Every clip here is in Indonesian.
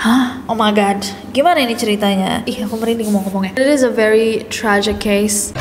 Hah? Oh my god, gimana ini ceritanya? Ih, aku merinding ngomong-ngomongnya. It is a very tragic case.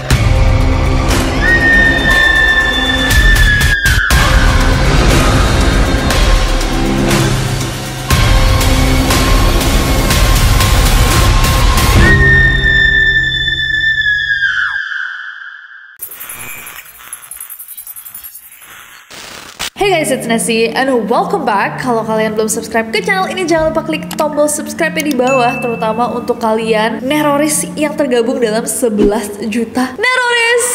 Hey guys, it's Nessie and welcome back. Kalau kalian belum subscribe ke channel ini, jangan lupa klik tombol subscribe di bawah, terutama untuk kalian neroris yang tergabung dalam 11 juta neroris.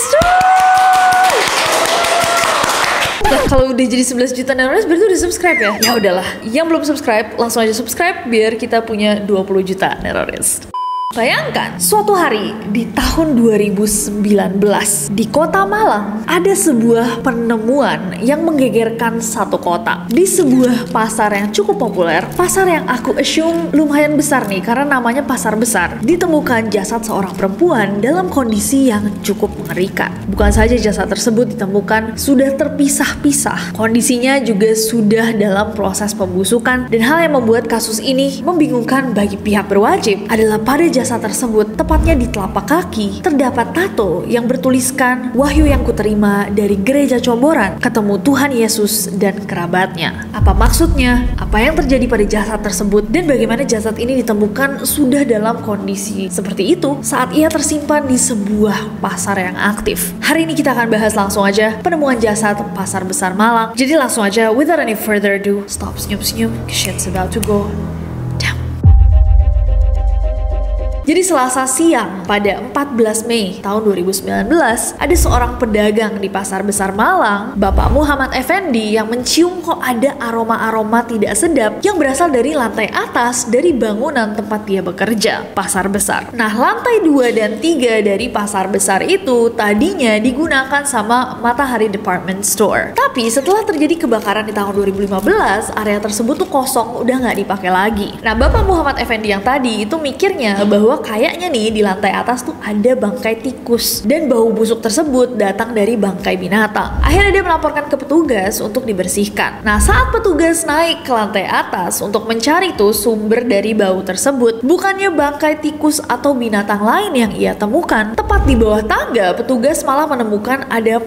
Nah, kalau udah jadi 11 juta neroris berarti udah subscribe ya? Ya udahlah, yang belum subscribe langsung aja subscribe biar kita punya 20 juta neroris. Bayangkan, suatu hari di tahun 2019 di kota Malang ada sebuah penemuan yang menggegerkan satu kota. Di sebuah pasar yang cukup populer, pasar yang aku assume lumayan besar nih karena namanya pasar besar, ditemukan jasad seorang perempuan dalam kondisi yang cukup mengerikan. Bukan saja jasad tersebut ditemukan sudah terpisah-pisah, kondisinya juga sudah dalam proses pembusukan, dan hal yang membuat kasus ini membingungkan bagi pihak berwajib adalah pada jasad tersebut, tepatnya di telapak kaki, terdapat tato yang bertuliskan "Wahyu yang kuterima dari gereja Comboran, ketemu Tuhan Yesus dan kerabatnya." Apa maksudnya? Apa yang terjadi pada jasad tersebut? Dan bagaimana jasad ini ditemukan sudah dalam kondisi seperti itu saat ia tersimpan di sebuah pasar yang aktif? Hari ini kita akan bahas langsung aja penemuan jasad Pasar Besar Malang. Jadi langsung aja, without any further ado, stop senyum-senyum, shit's about to go. Jadi Selasa siang pada 14 Mei tahun 2019, ada seorang pedagang di Pasar Besar Malang, Bapak Muhammad Effendi, yang mencium kok ada aroma-aroma tidak sedap yang berasal dari lantai atas dari bangunan tempat dia bekerja, Pasar Besar. Nah, lantai 2 dan 3 dari Pasar Besar itu tadinya digunakan sama Matahari Department Store. Tapi setelah terjadi kebakaran di tahun 2015, area tersebut tuh kosong, udah nggak dipakai lagi. Nah, Bapak Muhammad Effendi yang tadi itu mikirnya bahwa kayaknya nih di lantai atas tuh ada bangkai tikus, dan bau busuk tersebut datang dari bangkai binatang. Akhirnya dia melaporkan ke petugas untuk dibersihkan. Nah, saat petugas naik ke lantai atas untuk mencari tuh sumber dari bau tersebut, bukannya bangkai tikus atau binatang lain yang ia temukan, tepat di bawah tangga petugas malah menemukan ada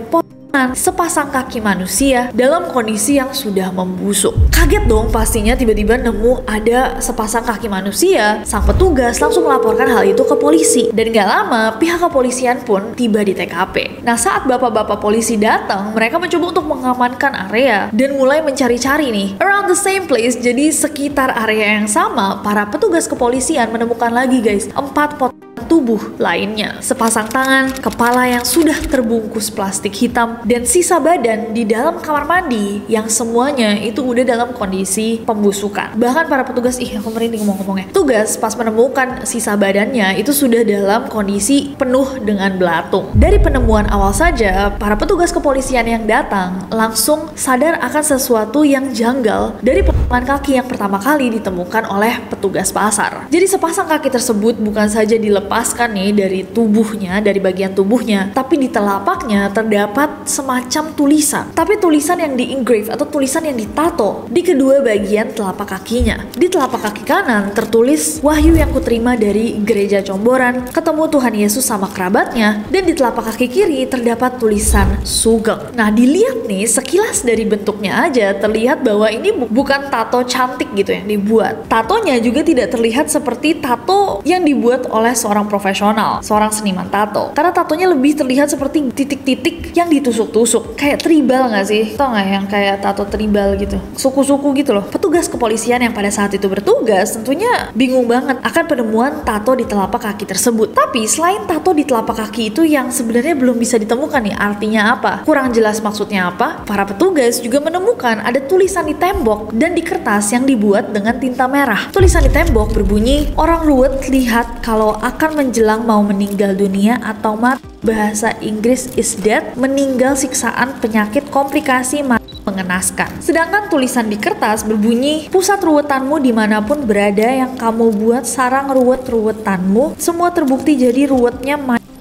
sepasang kaki manusia dalam kondisi yang sudah membusuk. Kaget dong pastinya tiba-tiba nemu ada sepasang kaki manusia. Sang petugas langsung melaporkan hal itu ke polisi, dan gak lama pihak kepolisian pun tiba di TKP. Nah, saat bapak-bapak polisi datang, mereka mencoba untuk mengamankan area dan mulai mencari-cari nih around the same place. Jadi sekitar area yang sama, para petugas kepolisian menemukan lagi guys 4 pot tubuh lainnya, sepasang tangan, kepala yang sudah terbungkus plastik hitam, dan sisa badan di dalam kamar mandi yang semuanya itu udah dalam kondisi pembusukan. Bahkan para petugas, aku merinding ngomong-ngomongnya, tugas pas menemukan sisa badannya itu sudah dalam kondisi penuh dengan belatung. Dari penemuan awal saja, para petugas kepolisian yang datang langsung sadar akan sesuatu yang janggal dari potongan kaki yang pertama kali ditemukan oleh petugas pasar. Jadi sepasang kaki tersebut bukan saja dilepaskan nih dari tubuhnya, dari bagian tubuhnya, tapi di telapaknya terdapat semacam tulisan. Tapi tulisan yang di-engrave atau tulisan yang ditato di kedua bagian telapak kakinya. Di telapak kaki kanan tertulis "Wahyu yang kuterima dari gereja Comboran, ketemu Tuhan Yesus sama kerabatnya", dan di telapak kaki kiri terdapat tulisan "Sugeng". Nah, dilihat nih sekilas dari bentuknya aja terlihat bahwa ini bukan tato cantik gitu yang dibuat. Tatonya juga tidak terlihat seperti tato yang dibuat oleh seorang profesional, seorang seniman tato. Karena tatonya lebih terlihat seperti titik-titik yang ditusuk-tusuk, kayak tribal nggak sih? Tau nggak yang kayak tato tribal gitu, suku-suku gitu loh. Petugas kepolisian yang pada saat itu bertugas tentunya bingung banget akan penemuan tato di telapak kaki tersebut. Tapi selain tato di telapak kaki itu yang sebenarnya belum bisa ditemukan nih artinya apa, kurang jelas maksudnya apa, para petugas juga menemukan ada tulisan di tembok dan di kertas yang dibuat dengan tinta merah. Tulisan di tembok berbunyi, "Orang ruwet lihat kalau akan menjelang mau meninggal dunia atau mati. Bahasa Inggris is dead, meninggal siksaan penyakit komplikasi mengenaskan." Sedangkan tulisan di kertas berbunyi, "Pusat ruwetanmu dimanapun berada yang kamu buat sarang ruwet-ruwetanmu, semua terbukti jadi ruwetnya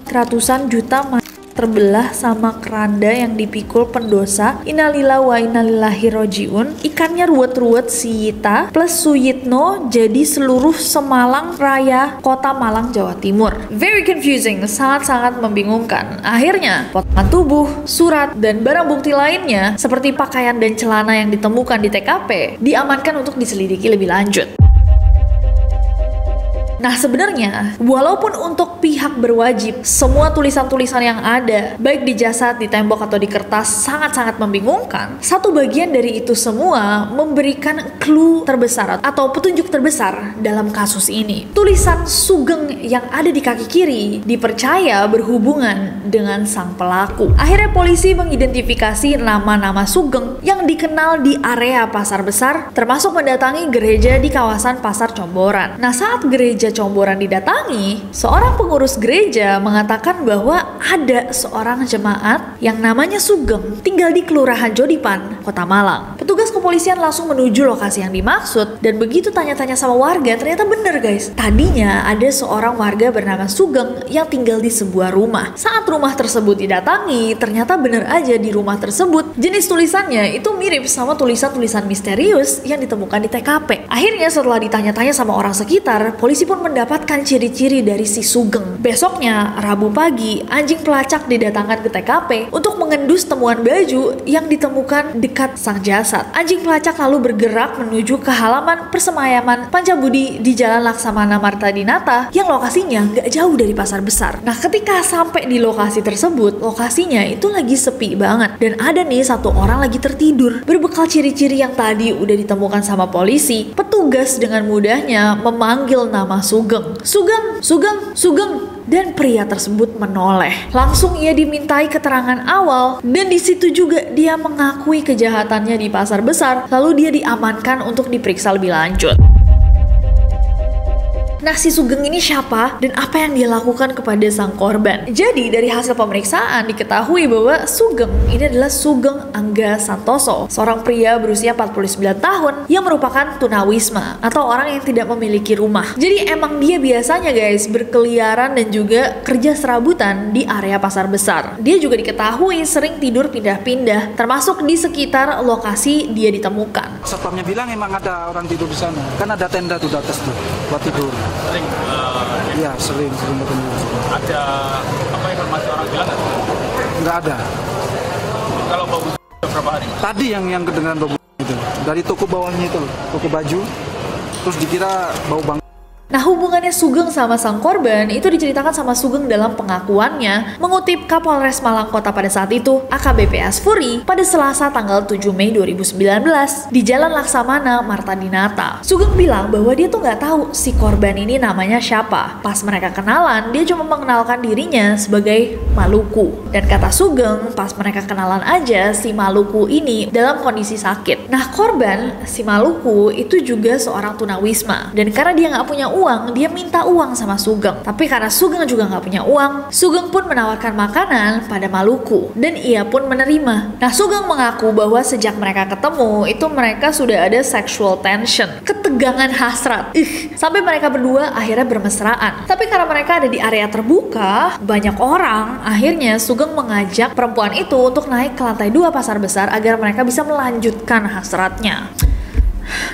ratusan juta terbelah sama keranda yang dipikul pendosa. Innalillahi wa innalillahi rojiun. Ikannya ruwet-ruwet si Yita plus Suyitno jadi seluruh Semalang Raya, Kota Malang, Jawa Timur. Very confusing, sangat-sangat membingungkan. Akhirnya, potongan tubuh, surat, dan barang bukti lainnya seperti pakaian dan celana yang ditemukan di TKP diamankan untuk diselidiki lebih lanjut. Nah sebenarnya, walaupun untuk pihak berwajib, semua tulisan-tulisan yang ada, baik di jasad, di tembok, atau di kertas, sangat-sangat membingungkan, satu bagian dari itu semua memberikan clue terbesar atau petunjuk terbesar dalam kasus ini. Tulisan Sugeng yang ada di kaki kiri dipercaya berhubungan dengan sang pelaku. Akhirnya polisi mengidentifikasi nama-nama Sugeng yang dikenal di area Pasar Besar, termasuk mendatangi gereja di kawasan Pasar Comboran. Nah saat gereja Comboran didatangi, seorang pengurus gereja mengatakan bahwa ada seorang jemaat yang namanya Sugeng tinggal di Kelurahan Jodipan, Kota Malang. Petugas kepolisian langsung menuju lokasi yang dimaksud dan begitu tanya-tanya sama warga, ternyata bener guys. Tadinya ada seorang warga bernama Sugeng yang tinggal di sebuah rumah. Saat rumah tersebut didatangi, ternyata bener aja di rumah tersebut jenis tulisannya itu mirip sama tulisan-tulisan misterius yang ditemukan di TKP. Akhirnya setelah ditanya-tanya sama orang sekitar, polisi pun mendapatkan ciri-ciri dari si Sugeng. Besoknya, Rabu pagi, anjing pelacak didatangkan ke TKP untuk mengendus temuan baju yang ditemukan dekat sang jasad. Anjing pelacak lalu bergerak menuju ke halaman persemayaman Pancabudi di Jalan Laksamana Marta Dinata yang lokasinya gak jauh dari Pasar Besar. Nah, ketika sampai di lokasi tersebut, lokasinya itu lagi sepi banget dan ada nih satu orang lagi tertidur. Berbekal ciri-ciri yang tadi udah ditemukan sama polisi, petugas dengan mudahnya memanggil nama Sugeng. Sugeng, Sugeng, Sugeng. Dan pria tersebut menoleh. Langsung ia dimintai keterangan awal dan di situ juga dia mengakui kejahatannya di Pasar Besar. Lalu dia diamankan untuk diperiksa lebih lanjut. Nah si Sugeng ini siapa dan apa yang dia lakukan kepada sang korban? Jadi dari hasil pemeriksaan diketahui bahwa Sugeng ini adalah Sugeng Angga Santoso, seorang pria berusia 49 tahun yang merupakan tunawisma atau orang yang tidak memiliki rumah. Jadi emang dia biasanya guys berkeliaran dan juga kerja serabutan di area Pasar Besar. Dia juga diketahui sering tidur pindah-pindah termasuk di sekitar lokasi dia ditemukan. Satpamnya bilang emang ada orang tidur di sana. Kan ada tenda tuh di atas tuh buat tidur. Sering Iya, sering ketemu. ada apa informasi orang bilang Nggak ada. kalau bau berapa hari? Tadi yang kedengaran bau itu dari toko bawahnya itu, toko baju, terus dikira bau bang. Nah hubungannya Sugeng sama sang korban itu diceritakan sama Sugeng dalam pengakuannya mengutip Kapolres Malang Kota pada saat itu AKBP Asfuri pada Selasa tanggal 7 Mei 2019 di Jalan Laksamana Marta Dinata. Sugeng bilang bahwa dia tuh nggak tahu si korban ini namanya siapa. Pas mereka kenalan dia cuma mengenalkan dirinya sebagai Maluku. Dan kata Sugeng pas mereka kenalan aja si Maluku ini dalam kondisi sakit. Nah korban si Maluku itu juga seorang tunawisma dan karena dia nggak punya uang, dia minta uang sama Sugeng. Tapi karena Sugeng juga nggak punya uang, Sugeng pun menawarkan makanan pada Maluku dan ia pun menerima. Nah Sugeng mengaku bahwa sejak mereka ketemu itu mereka sudah ada sexual tension, ketegangan hasrat. Sampai mereka berdua akhirnya bermesraan. Tapi karena mereka ada di area terbuka, banyak orang, akhirnya Sugeng mengajak perempuan itu untuk naik ke lantai 2 Pasar Besar agar mereka bisa melanjutkan hasratnya.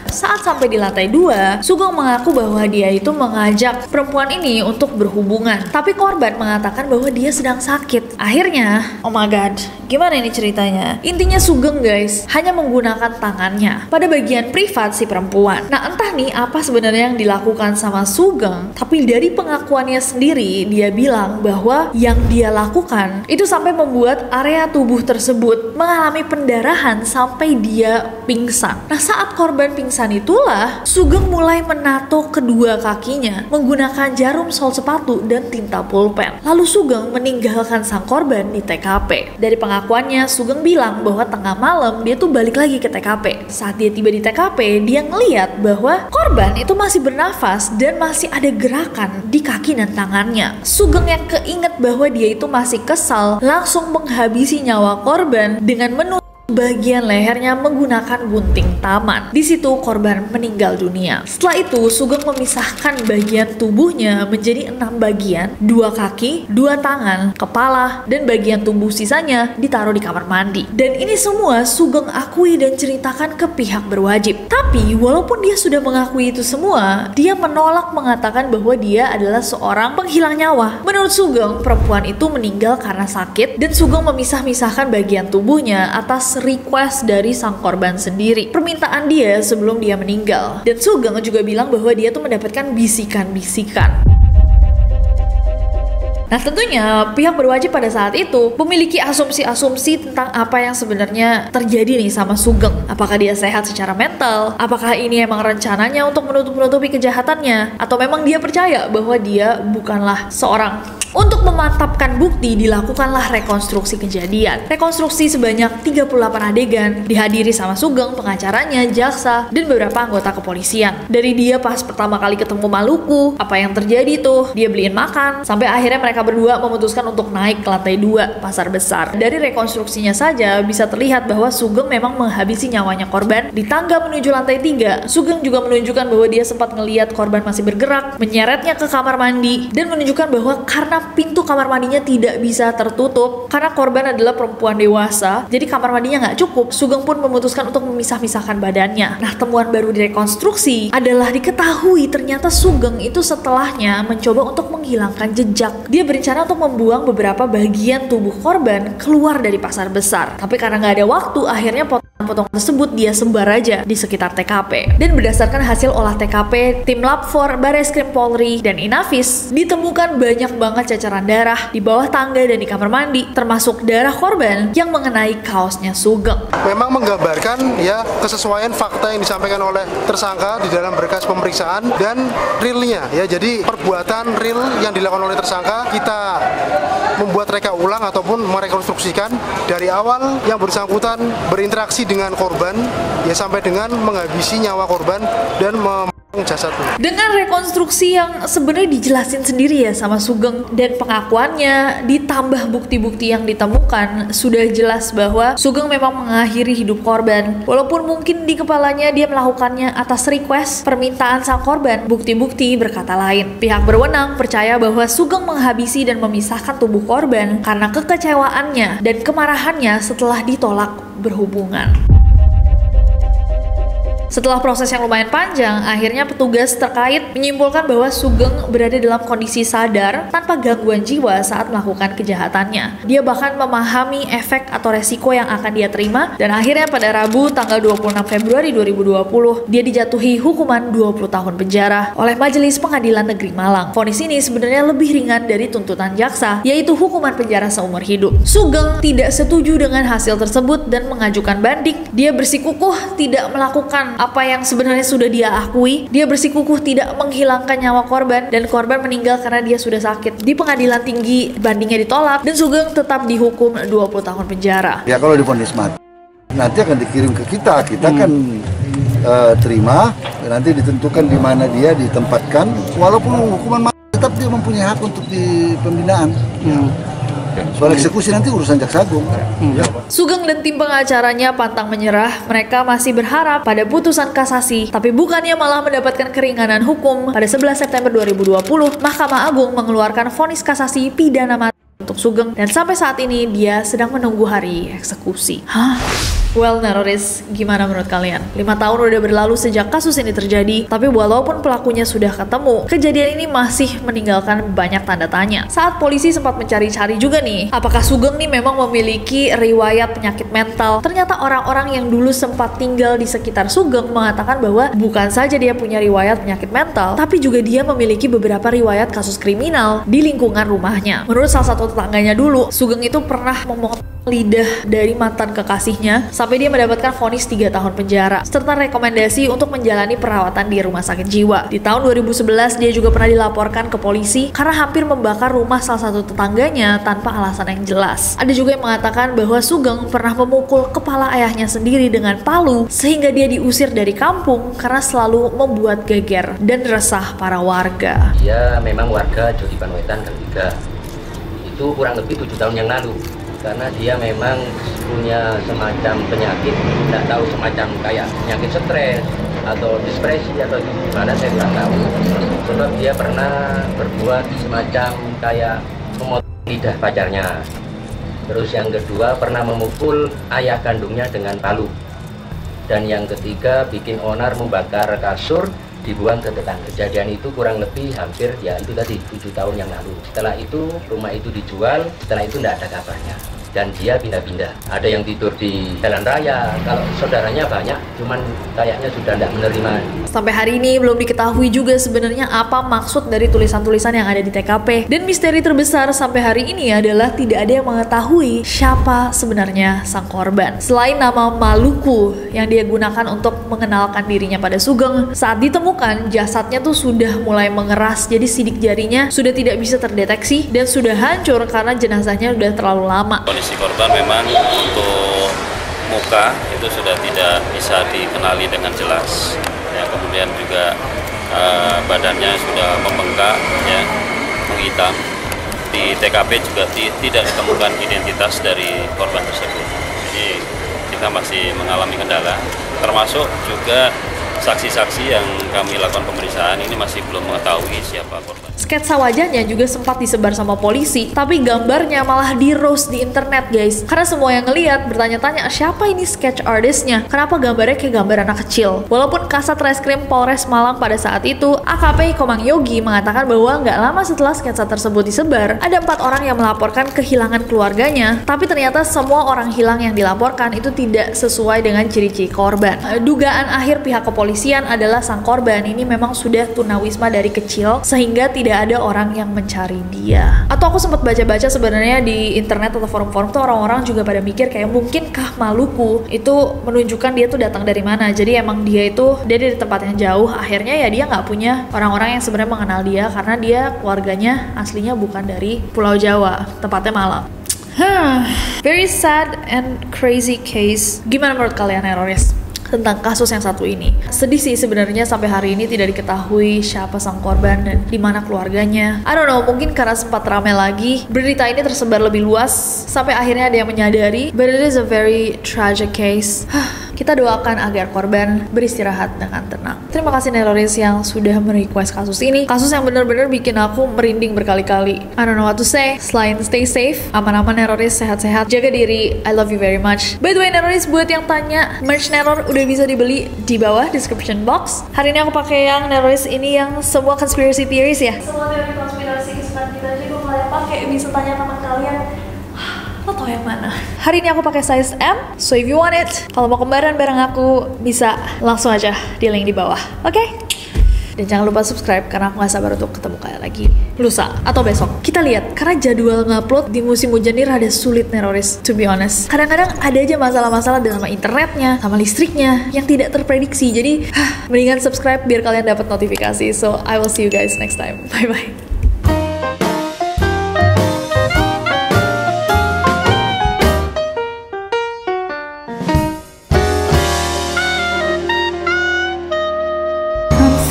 Saat sampai di lantai 2, Sugeng mengaku bahwa dia itu mengajak perempuan ini untuk berhubungan. Tapi korban mengatakan bahwa dia sedang sakit. Akhirnya, oh my god, gimana ini ceritanya? Intinya Sugeng guys, hanya menggunakan tangannya pada bagian privat si perempuan. Nah entah nih apa sebenarnya yang dilakukan sama Sugeng, tapi dari pengakuannya sendiri, dia bilang bahwa yang dia lakukan itu sampai membuat area tubuh tersebut mengalami pendarahan sampai dia pingsan. Nah saat korban pingsan itulah Sugeng mulai menato kedua kakinya menggunakan jarum sol sepatu dan tinta pulpen. Lalu Sugeng meninggalkan sang korban di TKP. Dari pengakuannya Sugeng bilang bahwa tengah malam dia tuh balik lagi ke TKP. Saat dia tiba di TKP, dia ngeliat bahwa korban itu masih bernafas dan masih ada gerakan di kaki dan tangannya. Sugeng yang keinget bahwa dia itu masih kesal langsung menghabisi nyawa korban dengan bagian lehernya menggunakan gunting taman. Di situ korban meninggal dunia. Setelah itu, Sugeng memisahkan bagian tubuhnya menjadi 6 bagian, 2 kaki, 2 tangan, kepala, dan bagian tubuh sisanya ditaruh di kamar mandi. Dan ini semua Sugeng akui dan ceritakan ke pihak berwajib. Tapi walaupun dia sudah mengakui itu semua, dia menolak mengatakan bahwa dia adalah seorang penghilang nyawa. Menurut Sugeng, perempuan itu meninggal karena sakit, dan Sugeng memisah-misahkan bagian tubuhnya atas request dari sang korban sendiri, permintaan dia sebelum dia meninggal. Dan Sugeng juga bilang bahwa dia tuh mendapatkan bisikan-bisikan. Nah, tentunya pihak berwajib pada saat itu memiliki asumsi-asumsi tentang apa yang sebenarnya terjadi nih sama Sugeng. Apakah dia sehat secara mental? Apakah ini emang rencananya untuk menutup-nutupi kejahatannya? Atau memang dia percaya bahwa dia bukanlah seorang. Untuk memantapkan bukti, dilakukanlah rekonstruksi kejadian. Rekonstruksi sebanyak 38 adegan, dihadiri sama Sugeng, pengacaranya, jaksa, dan beberapa anggota kepolisian. Dari dia pas pertama kali ketemu Maluku, apa yang terjadi tuh, dia beliin makan, sampai akhirnya mereka berdua memutuskan untuk naik ke lantai 2 pasar besar. Dari rekonstruksinya saja bisa terlihat bahwa Sugeng memang menghabisi nyawanya korban di tangga menuju lantai 3. Sugeng juga menunjukkan bahwa dia sempat ngelihat korban masih bergerak, menyeretnya ke kamar mandi, dan menunjukkan bahwa karena pintu kamar mandinya tidak bisa tertutup karena korban adalah perempuan dewasa, jadi kamar mandinya nggak cukup. Sugeng pun memutuskan untuk memisah-misahkan badannya. Nah, temuan baru di rekonstruksi adalah diketahui ternyata Sugeng itu setelahnya mencoba untuk menghilangkan jejak. Dia berencana untuk membuang beberapa bagian tubuh korban keluar dari pasar besar, tapi karena nggak ada waktu, akhirnya potongan tersebut dia sebar aja di sekitar TKP. Dan berdasarkan hasil olah TKP, tim Lab 4, Bareskrim Polri, dan Inavis, ditemukan banyak banget cacaran darah di bawah tangga dan di kamar mandi, termasuk darah korban yang mengenai kaosnya Sugeng. Memang menggambarkan ya kesesuaian fakta yang disampaikan oleh tersangka di dalam berkas pemeriksaan dan realnya ya. Jadi perbuatan real yang dilakukan oleh tersangka kita membuat reka ulang ataupun merekonstruksikan dari awal yang bersangkutan berinteraksi dengan korban ya sampai dengan menghabisi nyawa korban dan jasadnya. Dengan rekonstruksi yang sebenarnya dijelasin sendiri ya sama Sugeng dan pengakuannya ditambah bukti-bukti yang ditemukan, sudah jelas bahwa Sugeng memang mengakhiri hidup korban. Walaupun mungkin di kepalanya dia melakukannya atas request permintaan sang korban, bukti-bukti berkata lain. Pihak berwenang percaya bahwa Sugeng menghabisi dan memisahkan tubuh korban karena kekecewaannya dan kemarahannya setelah ditolak berhubungan. Setelah proses yang lumayan panjang, akhirnya petugas terkait menyimpulkan bahwa Sugeng berada dalam kondisi sadar tanpa gangguan jiwa saat melakukan kejahatannya. Dia bahkan memahami efek atau resiko yang akan dia terima, dan akhirnya pada Rabu tanggal 26 Februari 2020, dia dijatuhi hukuman 20 tahun penjara oleh Majelis Pengadilan Negeri Malang. Vonis ini sebenarnya lebih ringan dari tuntutan jaksa, yaitu hukuman penjara seumur hidup. Sugeng tidak setuju dengan hasil tersebut dan mengajukan banding. Dia bersikukuh tidak melakukan apa yang sebenarnya sudah dia akui. Dia bersikukuh tidak menghilangkan nyawa korban, dan korban meninggal karena dia sudah sakit. Di pengadilan tinggi bandingnya ditolak dan Sugeng tetap dihukum 20 tahun penjara. Ya kalau divonis mati nanti akan dikirim ke kita kan terima, nanti ditentukan di mana dia ditempatkan. Walaupun hukuman mati tetap dia mempunyai hak untuk di pembinaan. Soal eksekusi nanti urusan Jaksa Agung. Sugeng dan tim pengacaranya pantang menyerah. Mereka masih berharap pada putusan kasasi, tapi bukannya malah mendapatkan keringanan hukum. Pada 11 September 2020, Mahkamah Agung mengeluarkan vonis kasasi pidana mati untuk Sugeng, dan sampai saat ini dia sedang menunggu hari eksekusi. Well, Naroris, gimana menurut kalian? 5 tahun udah berlalu sejak kasus ini terjadi, tapi walaupun pelakunya sudah ketemu, kejadian ini masih meninggalkan banyak tanda tanya. Saat polisi sempat mencari-cari juga nih, apakah Sugeng nih memang memiliki riwayat penyakit mental? Ternyata orang-orang yang dulu sempat tinggal di sekitar Sugeng mengatakan bahwa bukan saja dia punya riwayat penyakit mental, tapi juga dia memiliki beberapa riwayat kasus kriminal di lingkungan rumahnya. Menurut salah satu tetangganya dulu, Sugeng itu pernah memotong lidah dari mantan kekasihnya sampai dia mendapatkan vonis 3 tahun penjara serta rekomendasi untuk menjalani perawatan di rumah sakit jiwa. Di tahun 2011 dia juga pernah dilaporkan ke polisi karena hampir membakar rumah salah satu tetangganya tanpa alasan yang jelas. Ada juga yang mengatakan bahwa Sugeng pernah memukul kepala ayahnya sendiri dengan palu sehingga dia diusir dari kampung karena selalu membuat geger dan resah para warga. Dia memang warga Jodipan Wetan Gang 3. Itu kurang lebih 7 tahun yang lalu. karena dia memang punya semacam penyakit, tidak tahu semacam kayak penyakit stres atau depresi atau gimana saya kurang tahu. Sebab dia pernah berbuat semacam kayak memotong lidah pacarnya. Terus yang kedua pernah memukul ayah kandungnya dengan palu. Dan yang ketiga bikin onar membakar kasur dibuang ke tetangga. Kejadian itu kurang lebih hampir ya itu tadi 7 tahun yang lalu. Setelah itu rumah itu dijual, setelah itu tidak ada kabarnya. Dan dia pindah-pindah. Ada yang tidur di jalan raya. Kalau saudaranya banyak, cuman kayaknya sudah tidak menerima. Sampai hari ini belum diketahui juga sebenarnya apa maksud dari tulisan-tulisan yang ada di TKP. Dan misteri terbesar sampai hari ini adalah tidak ada yang mengetahui siapa sebenarnya sang korban. Selain nama Maluku yang dia gunakan untuk mengenalkan dirinya pada Sugeng, saat ditemukan jasadnya tuh sudah mulai mengeras. Jadi sidik jarinya sudah tidak bisa terdeteksi dan sudah hancur karena jenazahnya sudah terlalu lama. Kondisi korban memang untuk muka itu sudah tidak bisa dikenali dengan jelas. Ya, kemudian juga badannya sudah membengkak, ya, menghitam. Di TKP juga tidak ditemukan identitas dari korban tersebut. Jadi kita masih mengalami kendala, termasuk juga saksi-saksi yang kami lakukan pemeriksaan ini masih belum mengetahui siapa korban. Sketsa wajahnya juga sempat disebar sama polisi, tapi gambarnya malah di-roast di internet guys. Karena semua yang ngeliat bertanya-tanya siapa ini sketch artistnya, kenapa gambarnya kayak gambar anak kecil. Walaupun Kasat Reskrim Polres Malang pada saat itu, AKP Komang Yogi mengatakan bahwa nggak lama setelah sketsa tersebut disebar, ada 4 orang yang melaporkan kehilangan keluarganya, tapi ternyata semua orang hilang yang dilaporkan itu tidak sesuai dengan ciri-ciri korban. Dugaan akhir pihak kepolisian adalah sang korban ini memang sudah tunawisma dari kecil, sehingga tidak ada orang yang mencari dia. Atau aku sempat baca-baca sebenarnya di internet atau forum-forum tuh orang-orang juga pada mikir kayak mungkinkah Maluku itu menunjukkan dia tuh datang dari mana. Jadi emang dia itu dari tempat yang jauh, akhirnya ya dia nggak punya orang-orang yang sebenarnya mengenal dia karena dia keluarganya aslinya bukan dari Pulau Jawa, tempatnya Malang. Very sad and crazy case. Gimana menurut kalian, Neroris, tentang kasus yang satu ini? Sedih sih sebenarnya sampai hari ini tidak diketahui siapa sang korban dan di mana keluarganya. I don't know, mungkin karena sempat ramai lagi, berita ini tersebar lebih luas sampai akhirnya ada yang menyadari. But it is a very tragic case. Kita doakan agar korban beristirahat dengan tenang. Terima kasih Neroris yang sudah merequest kasus ini. Kasus yang benar-benar bikin aku merinding berkali-kali. I don't know what to say. Selain stay safe, aman-aman Neroris, sehat-sehat, jaga diri. I love you very much. By the way Neroris, buat yang tanya, merch Neror udah bisa dibeli di bawah description box. Hari ini aku pakai yang Neroris ini yang semua conspiracy theories ya. Semua teori konspirasi kesukaan kita aja gue kalian pakai, bisa tanya teman kalian. Lo tau yang mana? Hari ini aku pakai size M, so if you want it, kalau mau kembaran bareng aku bisa langsung aja di link di bawah, oke? Dan jangan lupa subscribe karena aku gak sabar untuk ketemu kalian lagi lusa atau besok. Kita lihat, karena jadwal ngupload di musim hujan ini rada sulit Neroris, to be honest. Kadang-kadang ada aja masalah-masalah sama internetnya, sama listriknya yang tidak terprediksi. Jadi, mendingan subscribe biar kalian dapat notifikasi. So, I will see you guys next time. Bye-bye.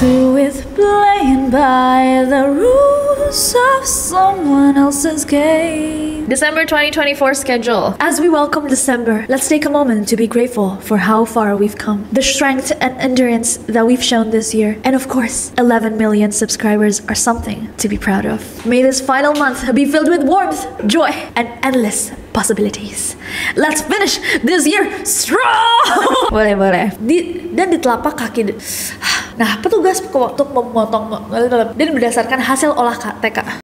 With playing by the rules of someone else's game. December 2024 schedule. As we welcome December, let's take a moment to be grateful for how far we've come, the strength and endurance that we've shown this year, and of course, 11 million subscribers are something to be proud of. May this final month be filled with warmth, joy, and endless possibilities. Let's finish this year strong. Boleh. Dan di telapak kaki. Nah, petugas waktu memotong dan berdasarkan hasil olah TK